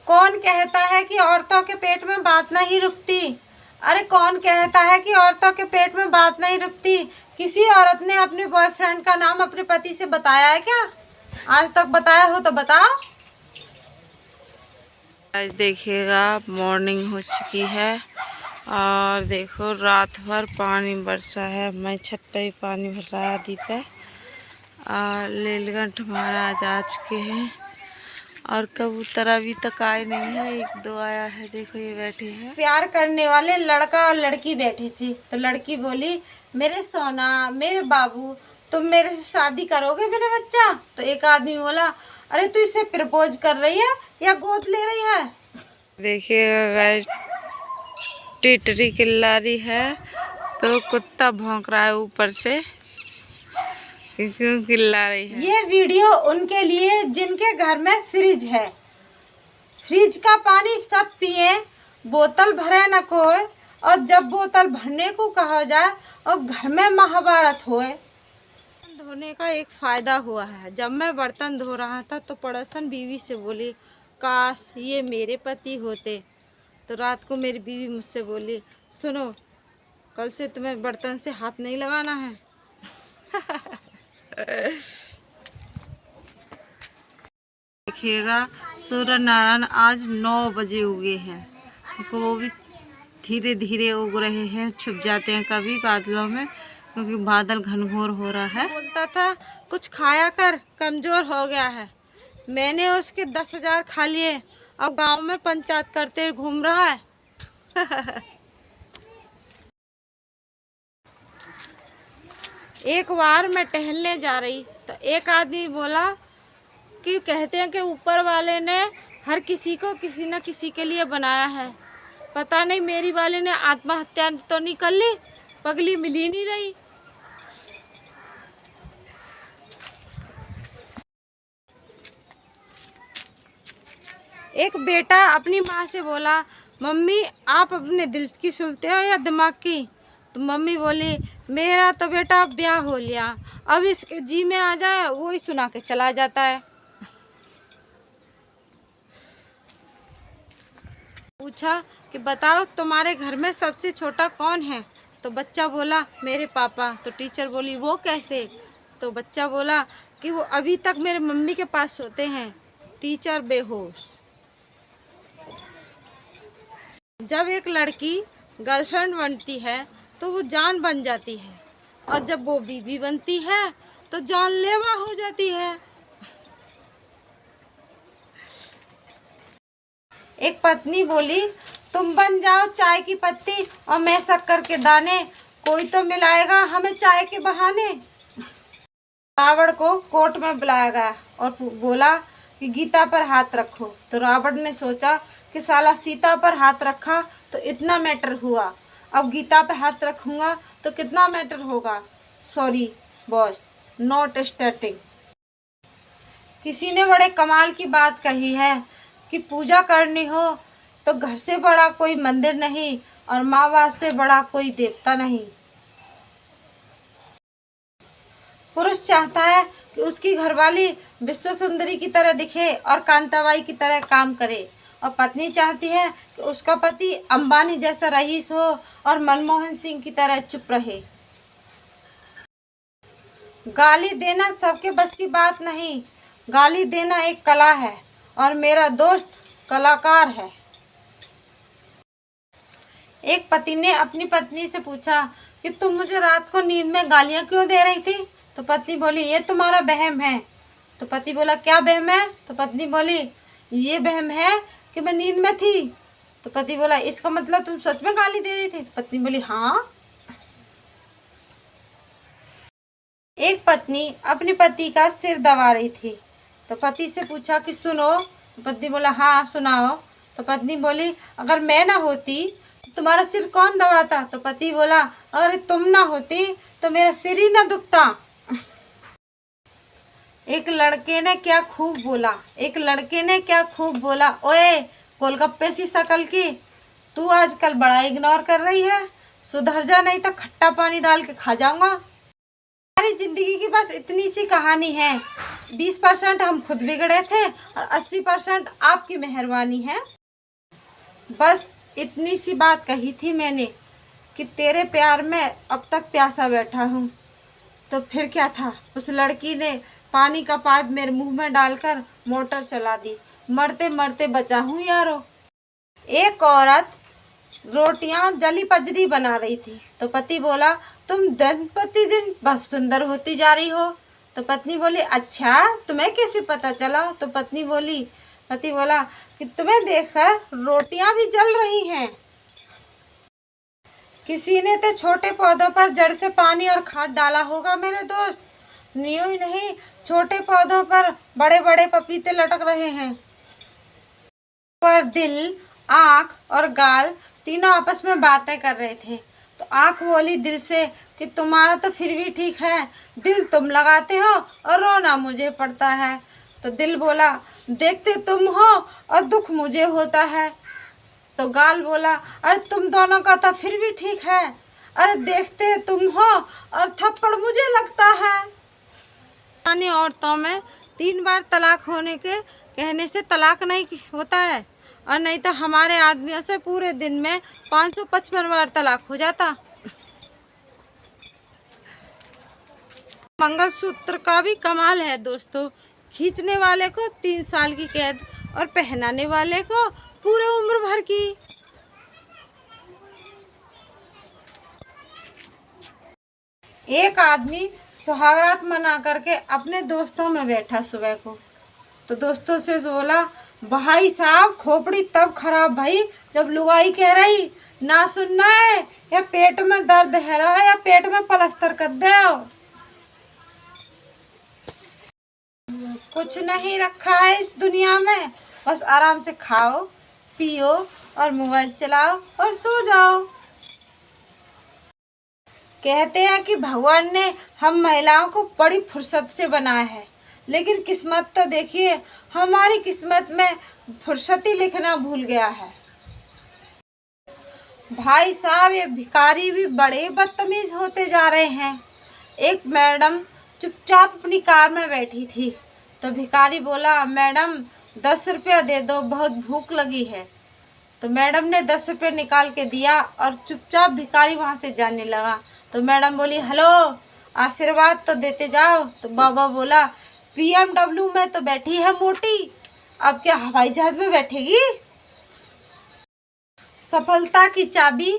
कौन कहता है कि औरतों के पेट में बात नहीं रुकती? अरे कौन कहता है कि औरतों के पेट में बात नहीं रुकती? किसी औरत ने अपने बॉयफ्रेंड का नाम अपने पति से बताया है क्या? आज तक बताया हो तो बताओ। आज देखिएगा मॉर्निंग हो चुकी है और देखो रात भर पानी बरसा है। मैं छत पे ही पानी भर रहा है आदि पे। और लीलकंठ महाराज आ चुके हैं और कबूतर अभी तक आए नहीं है। एक दो आया है, देखो ये बैठे हैं। प्यार करने वाले लड़का और लड़की बैठे थे तो लड़की बोली, मेरे सोना मेरे बाबू तुम मेरे से शादी करोगे मेरे बच्चा? तो एक आदमी बोला, अरे तू इसे प्रपोज कर रही है या गोद ले रही है? देखिएगा गाइस, टिटरी चिल्ला रही है तो कुत्ता भौंक रहा है ऊपर से। क्यों चिल्ला रही है? ये वीडियो उनके लिए जिनके घर में फ्रिज है। फ्रिज का पानी सब पिए, बोतल भरे न कोई, और जब बोतल भरने को कहा जाए और घर में महाभारत होए। धोने का एक फ़ायदा हुआ है। जब मैं बर्तन धो रहा था तो पड़ोसन बीवी से बोली, काश ये मेरे पति होते। तो रात को मेरी बीवी मुझसे बोली, सुनो कल से तुम्हें बर्तन से हाथ नहीं लगाना है। देखिएगा सूर्य नारायण आज 9 बजे उगे हैं। देखो वो भी धीरे धीरे उग रहे हैं, छुप जाते हैं कभी बादलों में क्योंकि बादल घनघोर हो रहा है। बोलता था कुछ खाया कर, कमजोर हो गया है। मैंने उसके 10,000 खा लिए, अब गांव में पंचायत करते घूम रहा है। एक बार मैं टहलने जा रही तो एक आदमी बोला कि कहते हैं कि ऊपर वाले ने हर किसी को किसी न किसी के लिए बनाया है। पता नहीं मेरी वाले ने आत्महत्या तो नहीं कर ली, पगली मिल ही नहीं रही। एक बेटा अपनी माँ से बोला, मम्मी आप अपने दिल की सुनते हो या दिमाग की? तो मम्मी बोली, मेरा तो बेटा अब ब्याह हो लिया, अब इसके जी में आ जाए वो ही सुना के चला जाता है। पूछा कि बताओ तुम्हारे घर में सबसे छोटा कौन है? तो बच्चा बोला, मेरे पापा। तो टीचर बोली, वो कैसे? तो बच्चा बोला कि वो अभी तक मेरे मम्मी के पास सोते हैं। टीचर बेहोश। जब एक लड़की गर्लफ्रेंड बनती है तो वो जान बन जाती है, और जब वो बीवी बनती है तो जानलेवा हो जाती है। एक पत्नी बोली, तुम बन जाओ चाय की पत्ती और मैं शक्कर के दाने, कोई तो मिलाएगा हमें चाय के बहाने। रावण को कोर्ट में बुलाया गया और बोला कि गीता पर हाथ रखो। तो रावण ने सोचा कि साला सीता पर हाथ रखा तो इतना मैटर हुआ, अब गीता पर हाथ रखूंगा तो कितना मैटर होगा। Sorry boss, not starting. किसी ने बड़े कमाल की बात कही है कि पूजा करनी हो तो घर से बड़ा कोई मंदिर नहीं और माँ बाप से बड़ा कोई देवता नहीं। पुरुष चाहता है कि उसकी घरवाली विश्व सुंदरी की तरह दिखे और कांताबाई की तरह काम करे, और पत्नी चाहती है कि उसका पति अंबानी जैसा रईस हो और मनमोहन सिंह की तरह चुप रहे। गाली देना सबके बस की बात नहीं, गाली देना एक कला है और मेरा दोस्त कलाकार है। एक पति ने अपनी पत्नी से पूछा कि तुम मुझे रात को नींद में गालियां क्यों दे रही थी? तो पत्नी बोली, ये तुम्हारा वहम है। तो पति बोला, क्या वहम है? तो पत्नी बोली, ये वहम है कि मैं नींद में थी। तो पति बोला, इसका मतलब तुम सच में गाली दे रही थी? तो पत्नी बोली, हाँ। एक पत्नी अपने पति का सिर दबा रही थी तो पति से पूछा कि सुनो? तो पत्नी बोला, हाँ सुनाओ। तो पत्नी बोली, अगर मैं ना होती तो तुम्हारा सिर कौन दबाता? तो पति बोला, अगर तुम ना होती तो मेरा सिर ही ना दुखता। एक लड़के ने क्या खूब बोला, एक लड़के ने क्या खूब बोला, ओए गोलगप्पे सी शकल की, तू आजकल बड़ा इग्नोर कर रही है, सुधर जा नहीं तो खट्टा पानी डाल के खा जाऊंगा। हमारी जिंदगी की बस इतनी सी कहानी है 20% हम खुद बिगड़े थे और 80% आपकी मेहरबानी है। बस इतनी सी बात कही थी मैंने कि तेरे प्यार में अब तक प्यासा बैठा हूँ। तो फिर क्या था, उस लड़की ने पानी का पाइप मेरे मुंह में डालकर मोटर चला दी। मरते मरते बचा हूँ यारो। एक औरत रोटियां जली पजरी बना रही थी तो पति बोला, तुम दिन प्रतिदिन बहुत सुंदर होती जा रही हो। तो पत्नी बोली, अच्छा तुम्हें कैसे पता चला? तो पति बोला कि तुम्हें देखकर रोटियां भी जल रही हैं। किसी ने तो छोटे पौधों पर जड़ से पानी और खाद डाला होगा मेरे दोस्त। यूं ही नहीं, छोटे पौधों पर बड़े बड़े पपीते लटक रहे हैं। पर दिल, आँख और गाल तीनों आपस में बातें कर रहे थे। तो आँख बोली दिल से कि तुम्हारा तो फिर भी ठीक है, दिल तुम लगाते हो और रोना मुझे पड़ता है। तो दिल बोला, देखते तुम हो और दुख मुझे होता है। तो गाल बोला, अरे तुम दोनों का तो फिर भी ठीक है, अरे देखते तुम हो और थप्पड़ मुझे लगता है। पुरानी औरतों में 3 बार तलाक होने के कहने से तलाक नहीं होता है, और नहीं तो हमारे आदमियों से पूरे दिन में 555 बार तलाक हो जाता। मंगलसूत्र का भी कमाल है दोस्तों। खींचने वाले को 3 साल की कैद और पहनाने वाले को पूरे उम्र भर की। एक आदमी सुहागरात मना करके अपने दोस्तों में बैठा सुबह को। तो दोस्तों से बोला, भाई साहब खोपड़ी तब खराब भाई जब लुगाई कह रही ना सुनना है, या पेट में दर्द है रहा या पेट में प्लास्टर कर दो। कुछ नहीं रखा है इस दुनिया में, बस आराम से खाओ पियो और मोबाइल चलाओ और सो जाओ। कहते हैं कि भगवान ने हम महिलाओं को बड़ी फुर्सत से बनाया है, लेकिन किस्मत तो देखिए, हमारी किस्मत में फुर्सती लिखना भूल गया है। भाई साहब ये भिखारी भी बड़े बदतमीज होते जा रहे हैं। एक मैडम चुपचाप अपनी कार में बैठी थी तो भिखारी बोला, मैडम 10 रुपया दे दो, बहुत भूख लगी है। तो मैडम ने 10 रुपये निकाल के दिया और चुपचाप भिखारी वहाँ से जाने लगा। तो मैडम बोली, हेलो आशीर्वाद तो देते जाओ। तो बाबा बोला, BMW में तो बैठी है मोटी, अब क्या हवाई जहाज में बैठेगी? सफलता की चाबी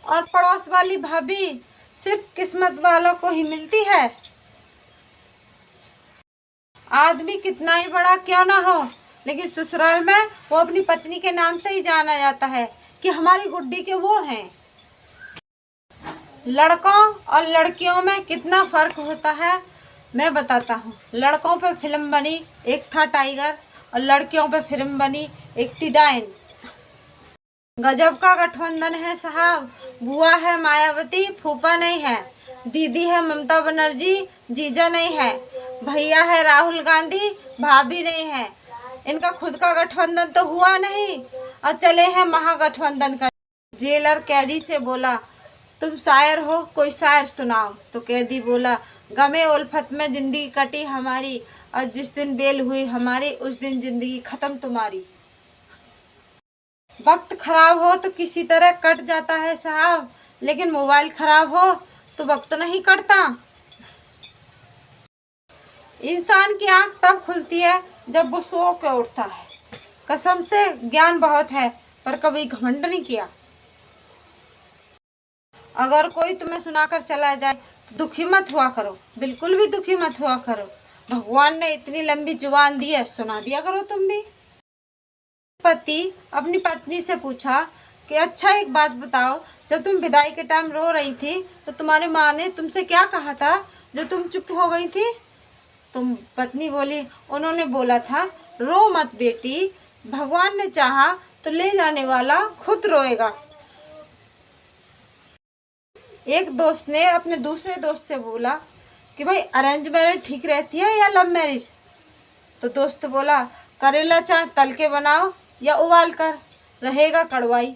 और पड़ोस वाली भाभी सिर्फ किस्मत वालों को ही मिलती है। आदमी कितना ही बड़ा क्यों ना हो, लेकिन ससुराल में वो अपनी पत्नी के नाम से ही जाना जाता है कि हमारी गुड्डी के वो हैं। लड़कों और लड़कियों में कितना फर्क होता है मैं बताता हूँ। लड़कों पे फिल्म बनी एक था टाइगर और लड़कियों पे फिल्म बनी एक थी डायन। गजब का गठबंधन है साहब। बुआ है मायावती, फूफा नहीं है। दीदी है ममता बनर्जी, जीजा नहीं है। भैया है राहुल गांधी, भाभी नहीं है। इनका खुद का गठबंधन तो हुआ नहीं और चले हैं महागठबंधन कर। जेलर कैदी से बोला, तुम शायर हो, कोई शायर सुनाओ। तो कैदी बोला, गमे उल्फत में जिंदगी कटी हमारी, और जिस दिन बेल हुई हमारी उस दिन जिंदगी खत्म तुम्हारी। वक्त खराब हो तो किसी तरह कट जाता है साहब, लेकिन मोबाइल खराब हो तो वक्त नहीं कटता। इंसान की आंख तब खुलती है जब वो सो के उठता है। कसम से ज्ञान बहुत है पर कभी घमंड नहीं किया। अगर कोई तुम्हें सुनाकर चला जाए तो दुखी मत हुआ करो, बिल्कुल भी दुखी मत हुआ करो। भगवान ने इतनी लंबी जुबान दी है, सुना दिया करो तुम भी। पति अपनी पत्नी से पूछा कि अच्छा एक बात बताओ, जब तुम विदाई के टाइम रो रही थी तो तुम्हारी माँ ने तुमसे क्या कहा था जो तुम चुप हो गई थी? तुम पत्नी बोली, उन्होंने बोला था रो मत बेटी, भगवान ने चाहा तो ले जाने वाला खुद रोएगा। एक दोस्त ने अपने दूसरे दोस्त से बोला कि भाई अरेंज मैरिज ठीक रहती है या लव मैरिज? तो दोस्त बोला, करेला चाहे तल के बनाओ या उबाल कर, रहेगा कड़वाई।